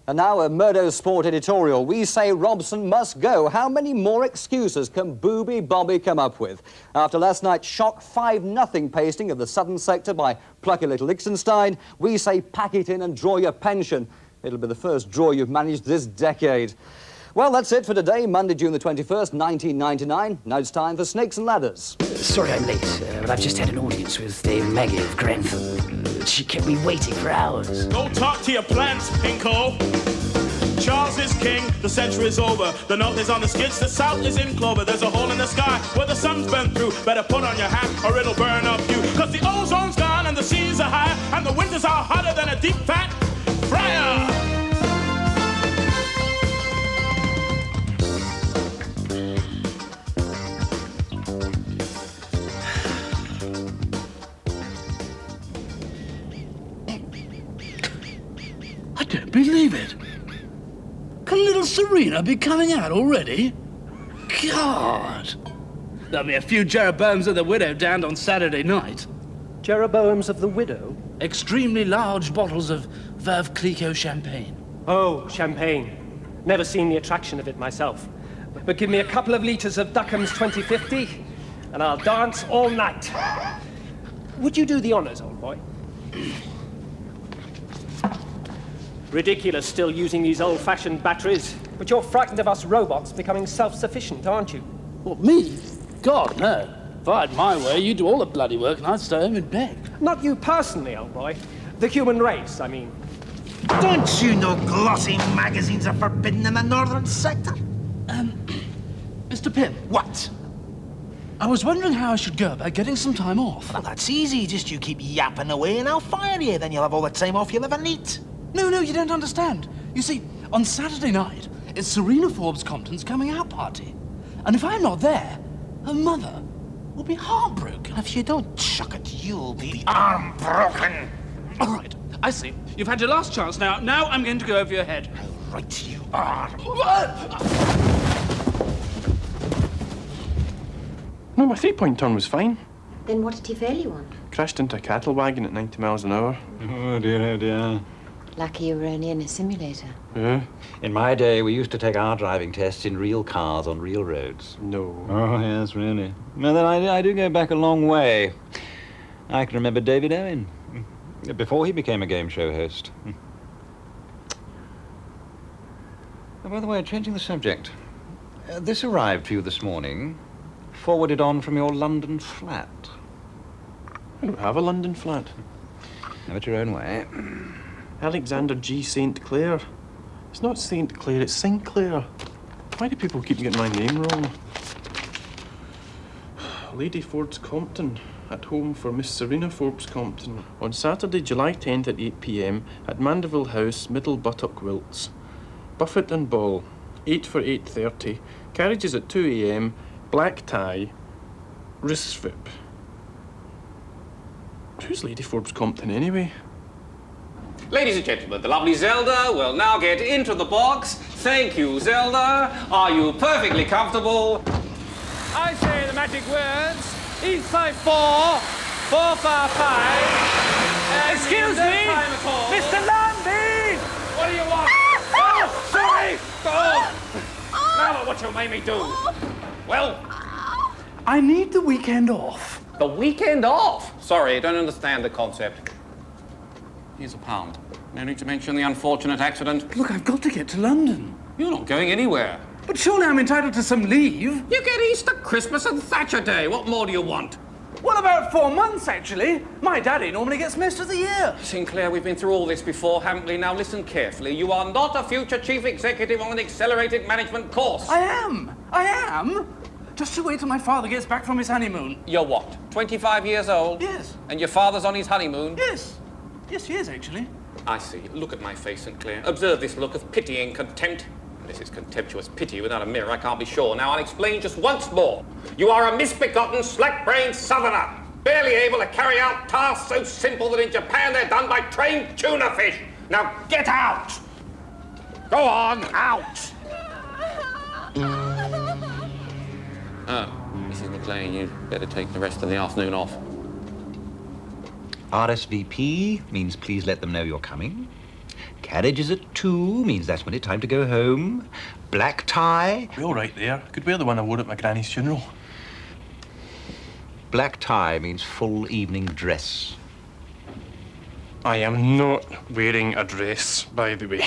And now a Murdo Sport editorial. We say Robson must go. How many more excuses can Booby Bobby come up with? After last night's shock 5-0 pasting of the southern sector by plucky little Liechtenstein, we say pack it in and draw your pension. It'll be the first draw you've managed this decade. Well, that's it for today, Monday, June the 21st, 1999. Now it's time for Snakes and Ladders. Sorry I'm late, but I've just had an audience with Dame Maggie of Grenfell. She kept me waiting for hours. Go talk to your plants, Pinko. Charles is king, the century is over. The north is on the skids, the south is in clover. There's a hole in the sky where the sun's burned through. Better put on your hat or it'll burn up you. Cause the ozone's gone and the seas are higher and the winters are hotter than a deep fat fryer. I don't believe it. Can little Serena be coming out already? God! There'll be a few Jeroboams of the Widow downed on Saturday night. Jeroboams of the Widow? Extremely large bottles of Veuve Clicquot champagne. Oh, champagne. Never seen the attraction of it myself. But give me a couple of litres of Duckham's 2050, and I'll dance all night. Would you do the honours, old boy? Ridiculous still using these old-fashioned batteries. But you're frightened of us robots becoming self-sufficient, aren't you? What, me? God, no. If I had my way, you'd do all the bloody work and I'd stay home in bed. Not you personally, old boy. The human race, I mean. Don't you know glossy magazines are forbidden in the northern sector? Mr. Pym. What? I was wondering how I should go about getting some time off. Well, that's easy. Just you keep yapping away and I'll fire you. Then you'll have all the time off you'll ever need. No, you don't understand. You see, on Saturday night, it's Serena Forbes Compton's coming out party. And if I'm not there, her mother will be heartbroken. If you don't chuck it, you'll be arm broken. All right, I see. You've had your last chance now. Now I'm going to go over your head. How right you are. No, my three-point turn was fine. Then what did he fail you on? Crashed into a cattle wagon at 90 miles an hour. Oh dear. Lucky you were only in a simulator. Yeah? In my day, we used to take our driving tests in real cars on real roads. No. Oh, yes, really. Well, then I do go back a long way. I can remember David Owen, before he became a game show host. Oh, by the way, changing the subject, this arrived to you this morning, forwarded on from your London flat. I don't have a London flat. Have it your own way. Alexander G. St. Clair. It's not St. Clair, it's Sinclair. Why do people keep getting my name wrong? Lady Forbes Compton, at home for Miss Serena Forbes Compton. On Saturday, July 10th at 8 p.m. at Mandeville House, Middle Buttock Wilts. Buffet and ball, 8 for 8:30. Carriages at 2 a.m. Black tie. Wristvip. Who's Lady Forbes Compton anyway? Ladies and gentlemen, the lovely Zelda will now get into the box. Thank you, Zelda. Are you perfectly comfortable? I say the magic words. E54, 455. Excuse me, Mr. Landy! What do you want? Oh, sorry! Oh. Now look what you made me do. Well, I need the weekend off. the weekend off? Sorry, I don't understand the concept. Here's £1. No need to mention the unfortunate accident. Look, I've got to get to London. You're not going anywhere. But surely I'm entitled to some leave. You get Easter, Christmas, and Thatcher Day. What more do you want? Well, about 4 months, actually. My daddy normally gets most of the year. Sinclair, we've been through all this before, haven't we? Now listen carefully. You are not a future chief executive on an accelerated management course. I am. Just you wait till my father gets back from his honeymoon. You're what, 25 years old? Yes. And your father's on his honeymoon? Yes, he is, actually. I see. Look at my face, Sinclair. Observe this look of pitying contempt. This is contemptuous pity. Without a mirror, I can't be sure. Now, I'll explain just once more. You are a misbegotten, slack-brained southerner, barely able to carry out tasks so simple that in Japan they're done by trained tuna fish. Now, get out! Go on, out! Mrs. McLean, you'd better take the rest of the afternoon off. RSVP means please let them know you're coming. Carriage is at 2, means that's when it's time to go home. Black tie. We're all right there. Could wear the one I wore at my granny's funeral. Black tie means full evening dress. I am not wearing a dress, by the way.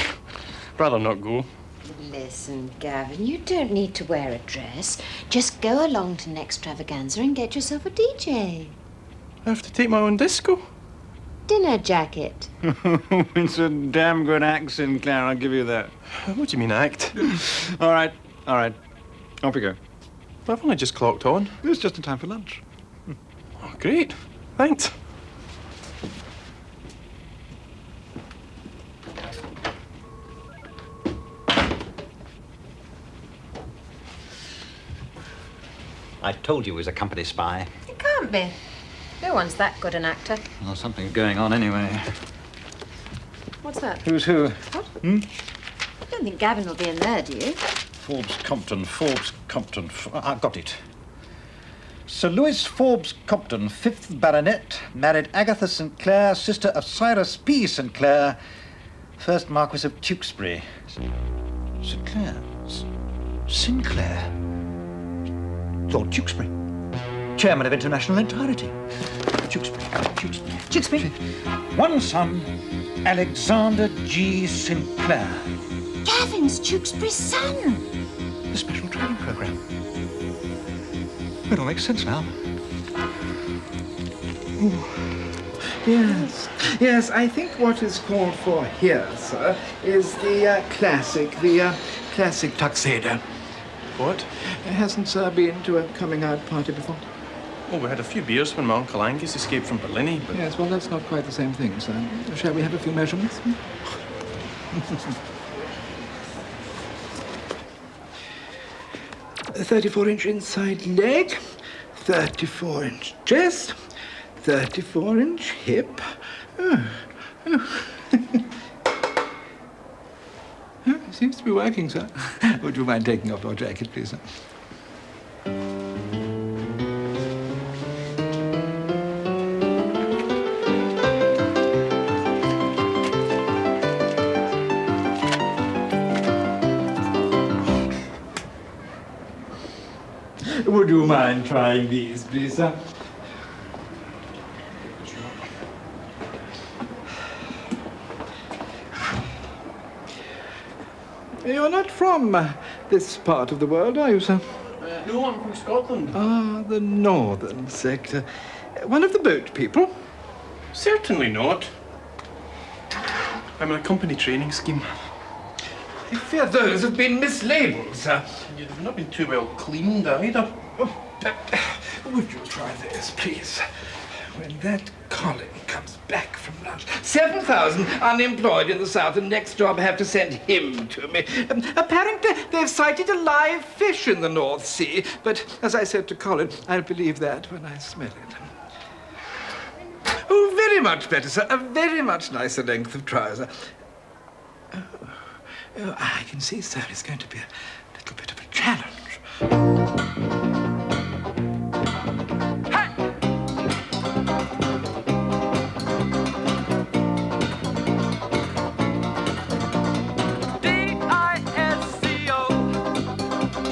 Rather not go. Listen, Gavin, you don't need to wear a dress. Just go along to an extravaganza and get yourself a DJ. I have to take my own disco. Dinner jacket. It's a damn good act, Sinclair, I'll give you that. What do you mean, act? All right. Off we go. I've only just clocked on. It's just in time for lunch. Oh, great. Thanks. I told you he was a company spy. It can't be. No one's that good an actor. Well, something's going on anyway. What's that? Who's who? What? Hmm? I don't think Gavin will be in there, do you? Forbes Compton. I've got it. Sir Louis Forbes Compton, 5th Baronet, married Agatha Sinclair, sister of Cyrus P. Sinclair, 1st Marquis of Tewkesbury. Sinclair. Lord Tewkesbury, chairman of International Entirety. Tewkesbury. One son, Alexander G. Sinclair. Gavin's Tewkesbury's son. The special training program. It all makes sense now. Yes, I think what is called for here, sir, is the classic tuxedo. What? Hasn't Sir been to a coming-out party before? Oh, we had a few beers when my Uncle Angus escaped from Berlin, but... Yes, well, that's not quite the same thing, sir. Shall we have a few measurements? 34-inch inside leg, 34-inch chest, 34-inch hip. It seems to be working, sir. Would you mind taking off your jacket, please, sir? Would you mind trying these, please, sir? You're not from this part of the world, are you, sir? No, I'm from Scotland. Ah, the northern sector. One of the boat people? Certainly not. I'm in a company training scheme. I fear those have been mislabeled, sir. You've not been too well cleaned either. Would you try this, please? When that Colin comes back from lunch, 7,000 unemployed in the south, and next job I have to send him to me. Apparently they've sighted a live fish in the North Sea, but as I said to Colin, I'll believe that when I smell it. Oh, very much better, sir. A very much nicer length of trouser. Oh, I can see, sir, it's going to be a little bit of a challenge.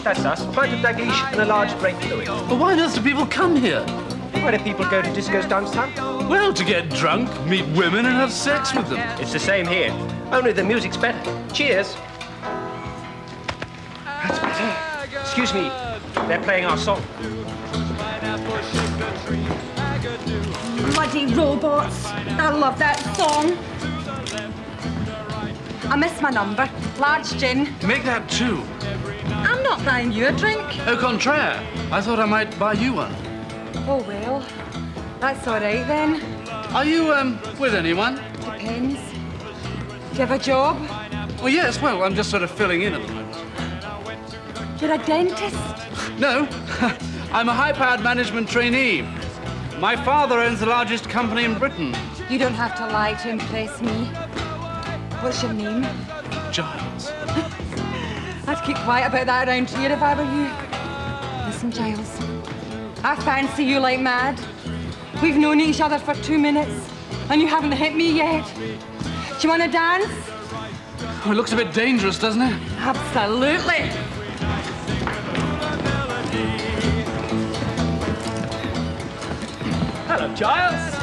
That's us. Pint of Dagish and a large grape fluid. But why on earth do people come here? Why do people go to discos downtown? Well, to get drunk, meet women, and have sex with them. It's the same here. Only the music's better. Cheers. That's better. Excuse me. They're playing our song. Bloody robots. I love that song. I missed my number. Large gin. Make that 2. I'm not buying you a drink. Au contraire. I thought I might buy you one. Oh, well. That's all right, then. Are you, with anyone? Depends. Do you have a job? Well, yes. Well, I'm just sort of filling in at the moment. You're a dentist? No. I'm a high-powered management trainee. My father owns the largest company in Britain. You don't have to lie to impress me. What's your name? Giles. I'd keep quiet about that around here if I were you. Listen, Giles. I fancy you like mad. We've known each other for 2 minutes, and you haven't hit me yet. Do you want to dance? Oh, it looks a bit dangerous, doesn't it? Absolutely. Hello, Giles.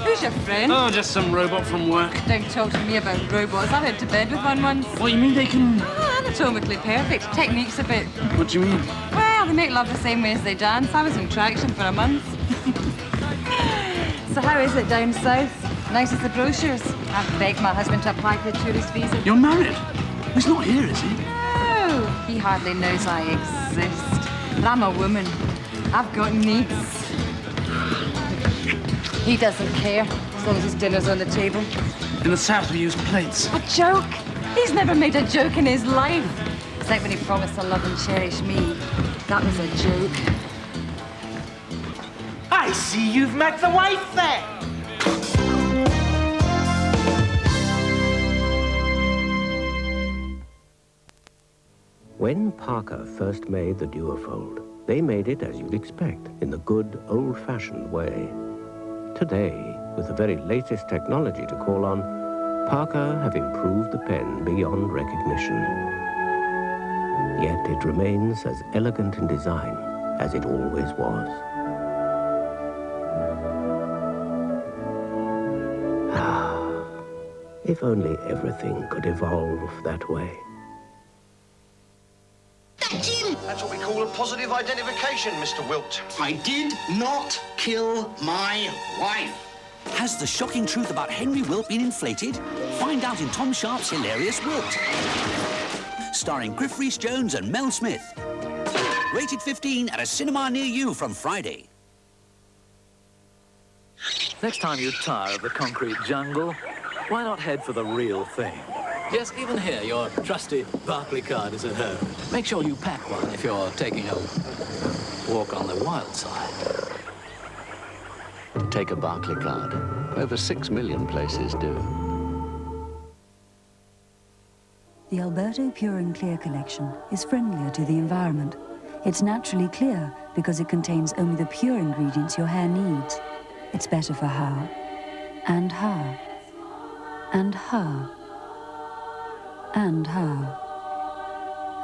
Who's your friend? Oh, just some robot from work. Don't talk to me about robots. I went to bed with one once. What, you mean they can... Anatomically perfect. Technique's a bit... What do you mean? Well, they make love the same way as they dance. I was in traction for a month. So how is it down south? Nice as the brochures. I've begged my husband to apply for the tourist visa. You're married? He's not here, is he? No, he hardly knows I exist. But I'm a woman. I've got needs. He doesn't care, as long as his dinner's on the table. In the south, we use plates. A joke? He's never made a joke in his life. It's like when he promised to love and cherish me. That was a joke. I see you've met the wife there. When Parker first made the duofold, they made it as you'd expect, in the good, old-fashioned way. Today, with the very latest technology to call on, Parker have improved the pen beyond recognition. Yet it remains as elegant in design as it always was. Ah, if only everything could evolve that way. That's what we call a positive identification, Mr. Wilt. I did not kill my wife. Has the shocking truth about Henry Wilt been inflated? Find out in Tom Sharp's hilarious Wilt. Starring Griff Rhys-Jones and Mel Smith. Rated 15 at a cinema near you from Friday. Next time you tire of the concrete jungle, why not head for the real thing? Yes, even here, your trusty Barclay card is at home. Make sure you pack one if you're taking a walk on the wild side. Take a Barclay card. Over 6 million places do. The Alberto Pure and Clear collection is friendlier to the environment. It's naturally clear because it contains only the pure ingredients your hair needs. It's better for her, and her, and her, and her,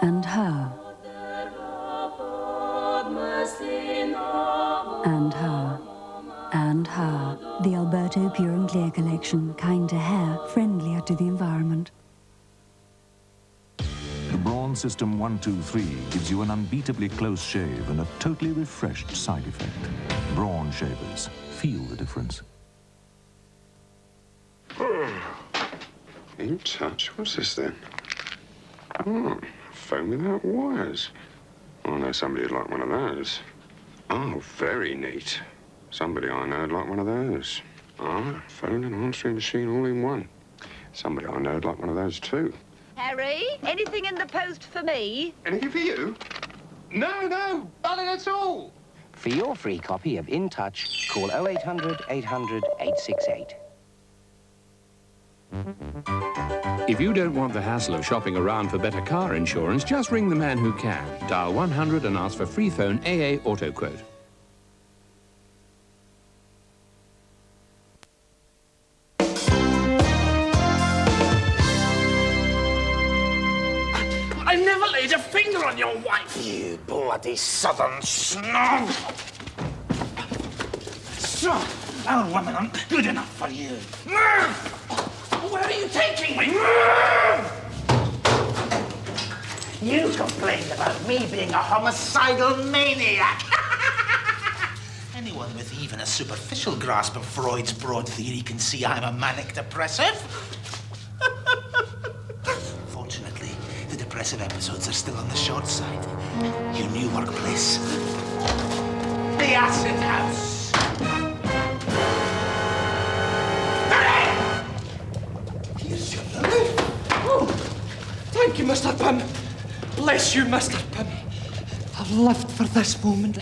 and her, and her, and her. The Alberto Pure and Clear collection, kind to hair, friendlier to the environment. The Brawn System 123 gives you an unbeatably close shave and a totally refreshed side effect. Brawn shavers. Feel the difference. In touch? What's this then? Oh, phone without wires. Oh, I know somebody who'd like one of those. Oh, very neat. Somebody I know would like one of those. Oh, phone and answering machine all in one. Somebody I know would like one of those too. Harry, anything in the post for me? Anything for you? No, nothing at all. For your free copy of In Touch, call 0800 800 868. If you don't want the hassle of shopping around for better car insurance, just ring the man who can. Dial 100 and ask for free phone AA auto quote. I never laid a finger on your wife. You bloody southern snob! So, our women aren't good enough for you. Where are you taking me? You complained about me being a homicidal maniac. Anyone with even a superficial grasp of Freud's broad theory can see I'm a manic depressive. Fortunately, the depressive episodes are still on the short side. Your new workplace. The acid house. Thank you, Mr. Pym. Bless you, Mr. Pym. I've lived for this moment.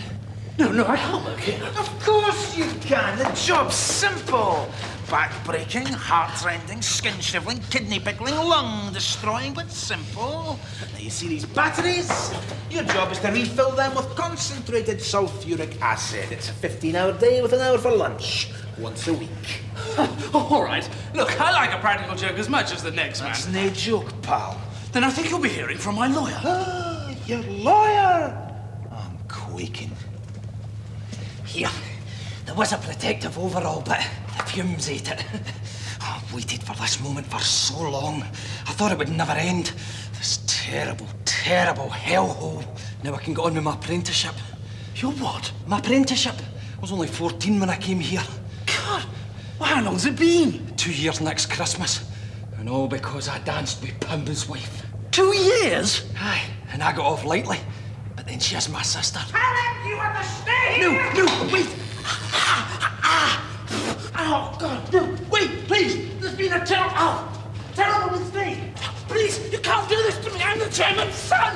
No, I can't work here. Of course you can. The job's simple. Back-breaking, heart-rending, skin-shriveling, kidney-pickling, lung-destroying, but simple. Now, you see these batteries? Your job is to refill them with concentrated sulfuric acid. It's a 15-hour day with an hour for lunch. once a week. All right. Look, I like a practical joke as much as the next man. That's no joke, pal. Then I think you'll be hearing from my lawyer. Ah, your lawyer! I'm quaking. Here, there was a protective overall, but the fumes ate it. I've waited for this moment for so long. I thought it would never end. This terrible, terrible hellhole. Now I can get on with my apprenticeship. Your what? My apprenticeship. I was only 14 when I came here. God, well, how long's it been? 2 years next Christmas. And all because I danced with Pimba's wife. 2 years? Aye, and I got off lightly. But then she's my sister. Tell him you understand! No, wait! Oh, God, no, wait, please! There's been a terrible mistake! Please, you can't do this to me! I'm the chairman's son!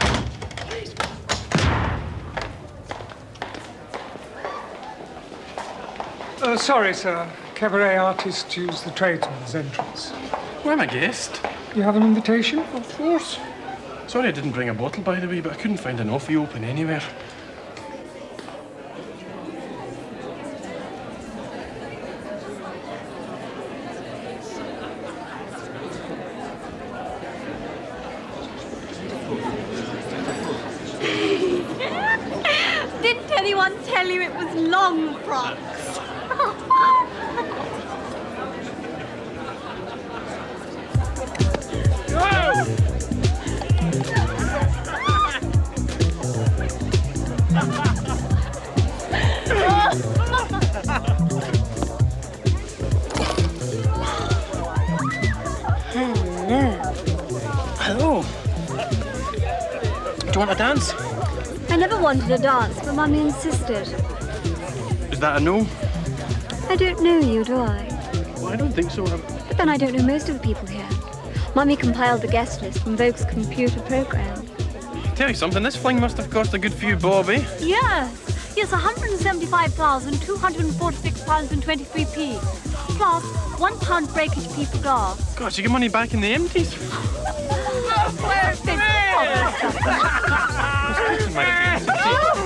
Please. Sorry, sir. Cabaret artists use the tradesman's entrance. Well, I'm a guest. You have an invitation? Of course. Sorry I didn't bring a bottle, by the way, but I couldn't find an offie open anywhere. Didn't anyone tell you it was long frocks? Hello. Do you want a dance? I never wanted a dance, but Mummy insisted. Is that a no? I don't know you, do I? Well, I don't think so. But then I don't know most of the people here. Mummy compiled the guest list from Vogue's computer program. Tell you something, this fling must have cost a good few bob, eh? Yes, £175,246.23p. Plus £1 breakage fee per glass. God, you get money back in the empties.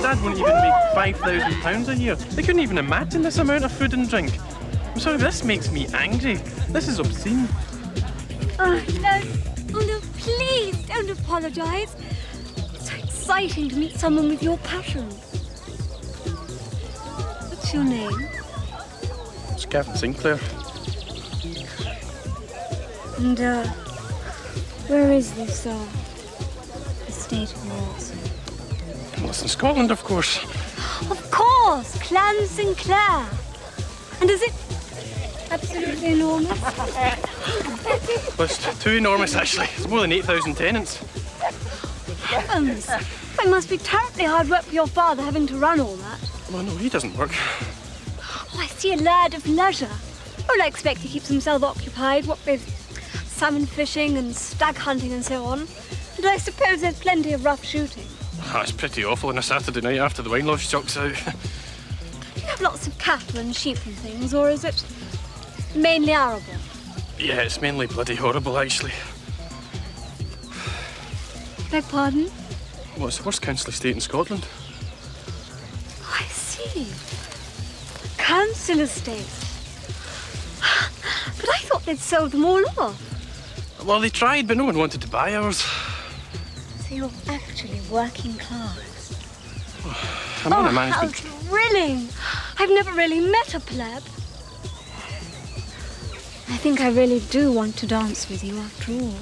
Dad wouldn't even make £5,000 a year. They couldn't even imagine this amount of food and drink. I'm sorry, this makes me angry. This is obscene. Oh, no, please don't apologise. It's so exciting to meet someone with your passion. What's your name? It's Gavin Sinclair. And, where is this, estate of yours? Well, it's in Scotland, of course. Of course! Clan Sinclair. And is it absolutely enormous? Well, it's too enormous, actually. It's more than 8,000 tenants. Heavens! It must be terribly hard work for your father having to run all that. Well, no, he doesn't work. Oh, I see a lad of leisure. Well, I expect he keeps himself occupied, what with salmon fishing and stag hunting and so on. And I suppose there's plenty of rough shooting. Oh, it's pretty awful on a Saturday night after the wine loft chucks out. Do you have lots of cattle and sheep and things, or is it mainly arable? Yeah, it's mainly bloody horrible, actually. Beg pardon? Well, it's the worst council estate in Scotland. Oh, I see. Council estate. But I thought they'd sold them all off. Well, they tried, but no one wanted to buy ours. So you're actually working class. I'm on a How management... thrilling! I've never really met a pleb. I think I really do want to dance with you after all.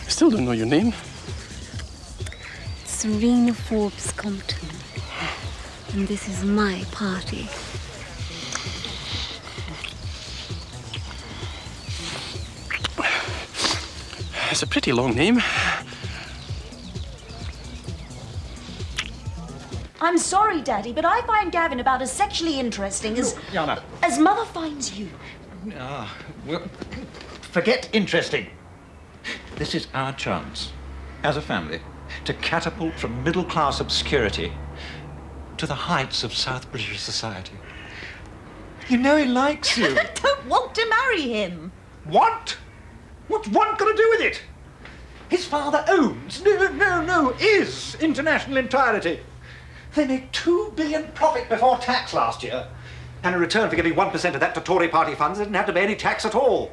I still don't know your name. Serena Forbes Compton. And this is my party. It's a pretty long name. I'm sorry, Daddy, but I find Gavin about as sexually interesting as... Yana. as Mother finds you. Well, forget interesting. This is our chance, as a family, to catapult from middle-class obscurity to the heights of South British society. You know he likes you. I don't want to marry him. Want? What's want got to do with it? His father owns, is international entirety. They made $2 billion profit before tax last year. And in return for giving 1% of that to Tory party funds, there didn't have to be any tax at all.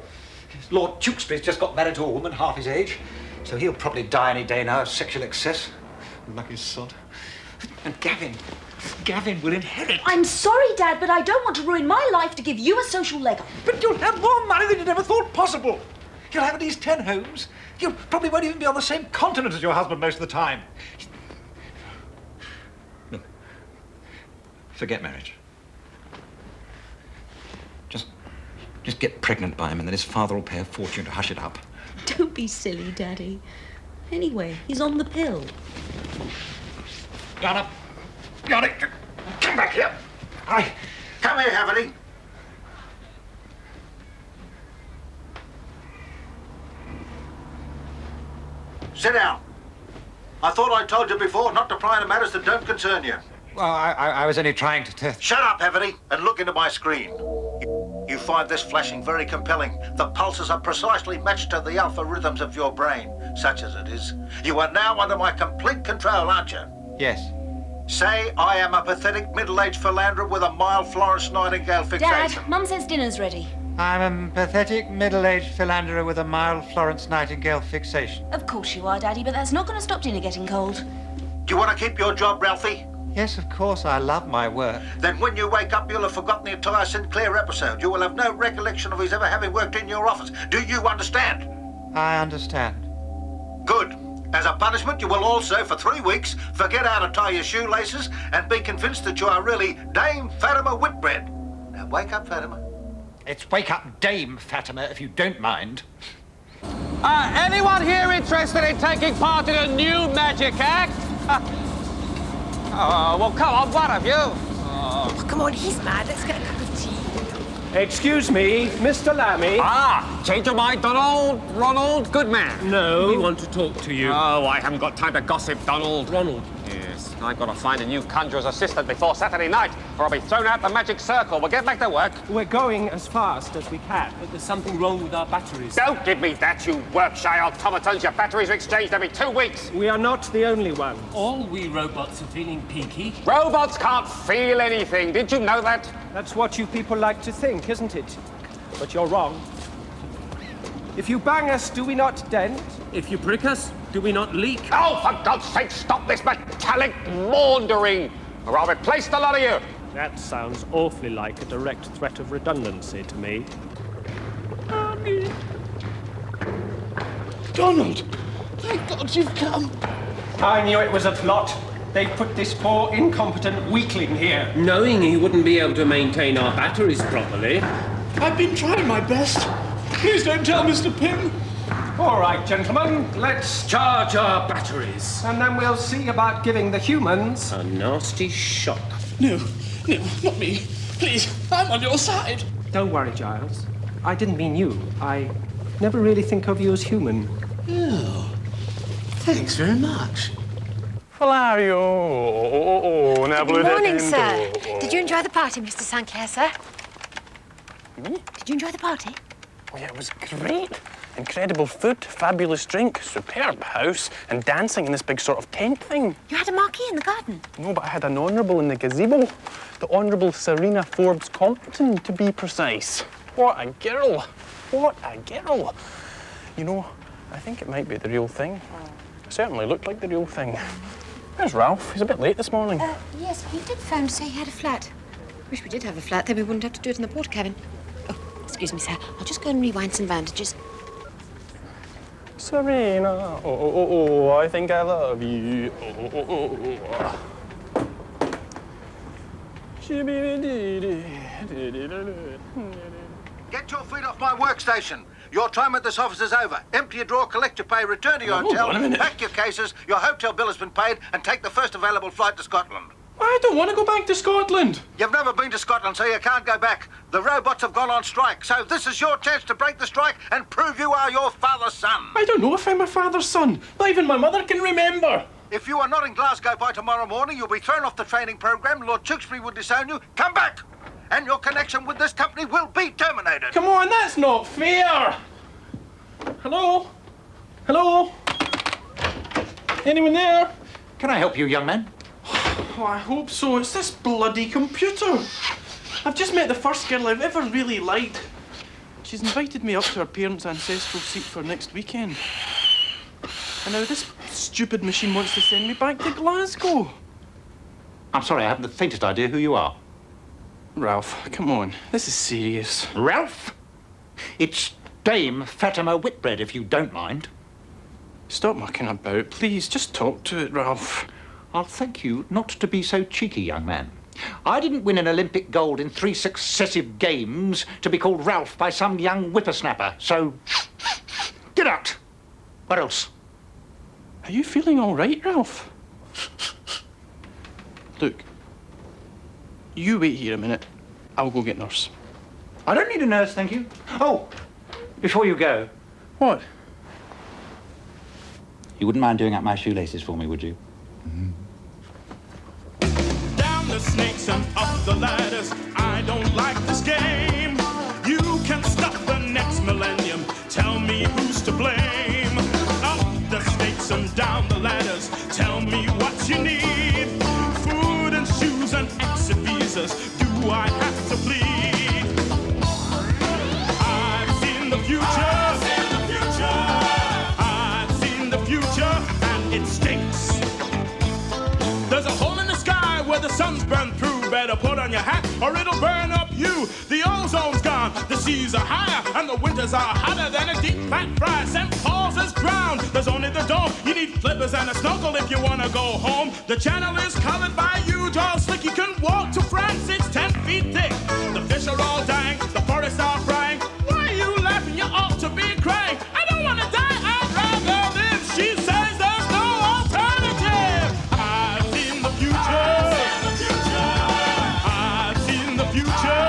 Lord Tewkesbury's just got married to a woman half his age, so he'll probably die any day now of sexual excess. Lucky sod. And Gavin will inherit. I'm sorry, Dad, but I don't want to ruin my life to give you a social leg up. But you'll have more money than you never thought possible. You'll have at least 10 homes. You probably won't even be on the same continent as your husband most of the time. Look, forget marriage. Just get pregnant by him and then his father will pay a fortune to hush it up. Don't be silly, Daddy. Anyway, he's on the pill. Got it. Come back here. Hi. Come here, Haverty. Sit down. I thought I told you before not to pry into matters that don't concern you. Well, I was only trying to... Shut up, Haverty, and look into my screen. You find this flashing very compelling. The pulses are precisely matched to the alpha rhythms of your brain, such as it is. You are now under my complete control, aren't you? Yes. Say I am a pathetic middle-aged philanderer with a mild Florence Nightingale fixation. Dad, Mum says dinner's ready. I'm a pathetic middle-aged philanderer with a mild Florence Nightingale fixation. Of course you are, Daddy, but that's not going to stop dinner getting cold. Do you want to keep your job, Ralphie? Yes, of course. I love my work. Then when you wake up, you'll have forgotten the entire Sinclair episode. You will have no recollection of his ever having worked in your office. Do you understand? I understand. Good. As a punishment, you will also, for 3 weeks, forget how to tie your shoelaces and be convinced that you are really Dame Fatima Whitbread. Now wake up, Fatima. It's wake up Dame Fatima, if you don't mind. Anyone here interested in taking part in a new magic act? Well, come on, one of you. Oh, come on, he's mad. Let's get a cup of tea. Excuse me, Mr. Lammy. Change your mind, Donald. Ronald, good man. No. We want to talk to you. Oh, I haven't got time to gossip, Donald. Ronald. Yes, I've got to find a new conjurer's assistant before Saturday night, or I'll be thrown out the magic circle. We'll get back to work. We're going as fast as we can, but there's something wrong with our batteries. Don't give me that, you work-shy automatons. Your batteries are exchanged every 2 weeks. We are not the only ones. All we robots are feeling peaky. Robots can't feel anything. Did you know that? That's what you people like to think, isn't it? But you're wrong. If you bang us, do we not dent? If you prick us, do we not leak? Oh, for God's sake, stop this metallic maundering, or I'll replace the lot of you. That sounds awfully like a direct threat of redundancy to me. Donald! Thank God you've come. I knew it was a plot. They put this poor, incompetent weakling here, knowing he wouldn't be able to maintain our batteries properly. I've been trying my best. Please don't tell Mr. Pym. All right, gentlemen, let's charge our batteries. And then we'll see about giving the humans a nasty shock. No, not me. Please, I'm on your side. Don't worry, Giles. I didn't mean you. I never really think of you as human. Oh, thanks very much. Good morning, sir. Did you enjoy the party, Mr. Sinclair, sir? Did you enjoy the party? Oh, yeah, it was great. Incredible food, fabulous drink, superb house, and dancing in this big sort of tent thing. You had a marquee in the garden. No, but I had an honourable in the gazebo. The Honourable Serena Forbes Compton, to be precise. What a girl. What a girl. You know, I think it might be the real thing. It certainly looked like the real thing. Where's Ralph? He's a bit late this morning. Yes, he did phone to say he had a flat. Wish we did have a flat, then we wouldn't have to do it in the porter cabin. Oh, excuse me, sir. I'll just go and rewind some bandages. Serena, oh, I think I love you. Get your feet off my workstation. Your time at this office is over. Empty your drawer, collect your pay, return to your hotel, pack your cases, your hotel bill has been paid, and take the first available flight to Scotland. I don't want to go back to Scotland. You've never been to Scotland, so you can't go back. The robots have gone on strike, so this is your chance to break the strike and prove you are your father's son. I don't know if I'm my father's son. Not even my mother can remember. If you are not in Glasgow by tomorrow morning, you'll be thrown off the training programme. Lord Tewkesbury will disown you. Come back, and your connection with this company will be terminated. Come on, that's not fair. Hello? Hello? Anyone there? Can I help you, young man? Oh, I hope so. It's this bloody computer. I've just met the first girl I've ever really liked. She's invited me up to her parents' ancestral seat for next weekend. And now this stupid machine wants to send me back to Glasgow. I'm sorry, I haven't the faintest idea who you are. Ralph, come on. This is serious. Ralph? It's Dame Fatima Whitbread, if you don't mind. Stop mucking about, please. Just talk to it, Ralph. I'll thank you not to be so cheeky, young man. I didn't win an Olympic gold in 3 successive games to be called Ralph by some young whippersnapper, so get out. What else? Are you feeling all right, Ralph? Look, you wait here a minute. I'll go get Nurse. I don't need a nurse, thank you. Oh, before you go. What? You wouldn't mind doing up my shoelaces for me, would you? Down the snakes and up the ladders, I don't like this game. You can stop the next millennium, tell me who's to blame. Up the snakes and down the ladders, tell me what you need. Food and shoes and exit visas, do I have to plead? I've seen the future. I've seen the future. I've seen the future, and it stinks. There's a hole in the sky where the sun's burned through. Better put on your hat or it'll burn up you. The ozone's gone, the seas are higher, and the winters are hotter than a deep fat fry. St. Paul's is drowned, there's only the dome. You need flippers and a snorkel if you want to go home. The channel is covered by huge oil slick. You can walk to France, it's 10 feet thick. The fish are all dying, the forests are frying. Why are you laughing? You ought to be crying. I don't want to die, I'd rather live. She says there's no alternative. I've seen the future. I've seen the future.